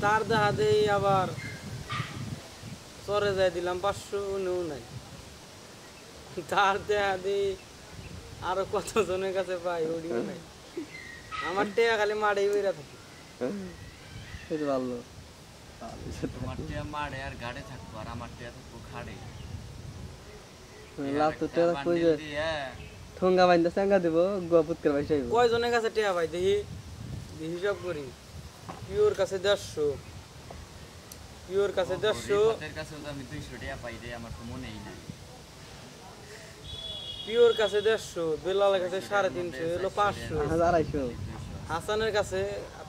তার দেখা দেই আবার চরে যাই দিলাম 500 উনিও নাই তার দেখা দেই আরো কতজনের কাছে পাই ওডিও নাই আমার টেয়া খালি মাড়েই বইরা থাকে এটা ভালো তোমার টিয়া মারে আর গাড়ে থাকবো আর আমার টিয়া থাকবো খাড়ে লাভ তো টেয়া কই যে ঠোঙ্গা বাইন্দা সাঙ্গা দেব গোপুত করে বাইসাইব কয়জনের কাছে টেয়া পাই দেখি হিসাব করি পিওর কাছে 150 পিওর কাছে 150 হাতের কাছে তো আমি 200 টাকা পাই রে আমার তো মনেই নাই পিওর কাছে 150 বেলালের কাছে 350 হলো 500 250 হাসানের কাছে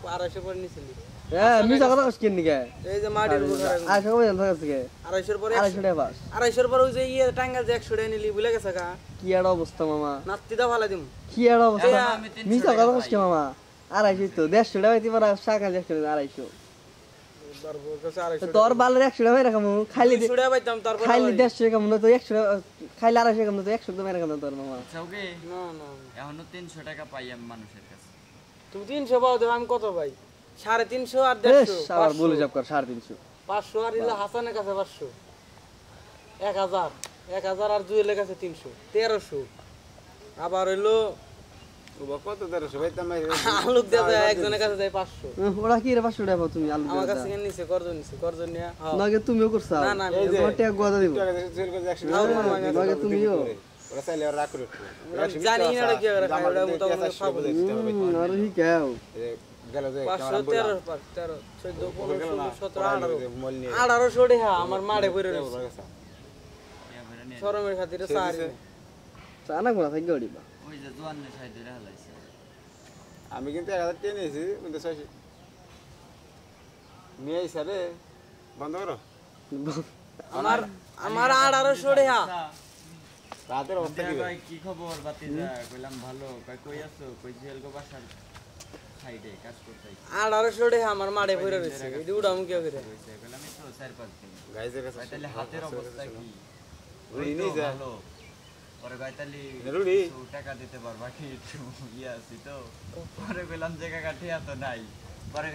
250 করে নিছিলি হ্যাঁ মিছা কথা কইছ কিন কে এই যে মাটির উপরে 250 কই জানতা কাছে 250 পরে 250 টাকা পাস 250 পরে ওই যে ইয়ে টাঙ্গাল যে 100 টাকা নিলি ভুলে গেছে কা কি এর অবস্থা মামা নাত্তিদা ভালো দিম কি এর অবস্থা আমি 300 মিছা কথা কইছ কি মামা 250 তো 150 টাকা পাইতে পারা শাকা 150 250 দরবর কাছে 250 তোর বালের 100 টাকা মেরা কামু খাইলি 200 টাকা পাইতাম তারপর খাইলি 150 টাকা কামু না তো 100 খাইলি 250 কামু তো 100 টাকা মেরা কামু তোর মামা চাওগে না না এখনো 300 টাকা পাই আমি মানুষের কাছে তুমি 300 পাও দেব আমি কত পাই 350 আর বেশ 150 আবার বলে যাব কর 350 500 আর ইলা হাসানের কাছে 500 1000 1000 আর জুয়েলের কাছে 300 1300 আবার হইলো কত 1300 পাইতাম ভাই আলুক দেয়া যায় একজনের কাছে যায় 500 ওরা কি রে 500 টাকা পাও তুমি আলু আমার কাছে নিছে করজ নিয়া হ্যাঁ নাগে তুমিও করছাও না না এই যে তোমার টাকা গোদা দিব টাকা সেল করে 100 নাগে তুমিও ওরা চাইলে ওরা রাখ করে জানি না ওরা কি করে খায় ওরা মোটামুটি খাবো আর হি কাও গেল যে 513 13 14 15 16 17 18 1800 টাকা আমার মাড়ে পড়ে রইছে শরমের খাতিরে সারি চানা কোনা থাকি গড়িবা ওই যে জোয়ানের সাইডে রাখলাইছে আমি কিন্তু 1000 টাকা নিয়েছি কিন্তু 600 নিয়ে আইসা রে বন্ধ করো আমার আমার 1800 টাকা রাতের অবস্থা কি ভাই কি খবর বাতিজা কইলাম ভালো কই আছো কই জেলগো বাসার সাইডে কাজ করতেই 1800 টাকা আমার মাড়ে পড়ে রইছে এডি উড়াম কি করে কইলাম এই তো 4-5 দিন গাইজের কাছে তাহলে হাতের অবস্থা কি রুড়ি নিয়ে যা ভালো পরে গাইতালি রুড়ি টাকা দিতে পারবা কি একটু ইয়া আছি তো পরে কইলাম যে কাকা ঠিয়া তো নাই পরে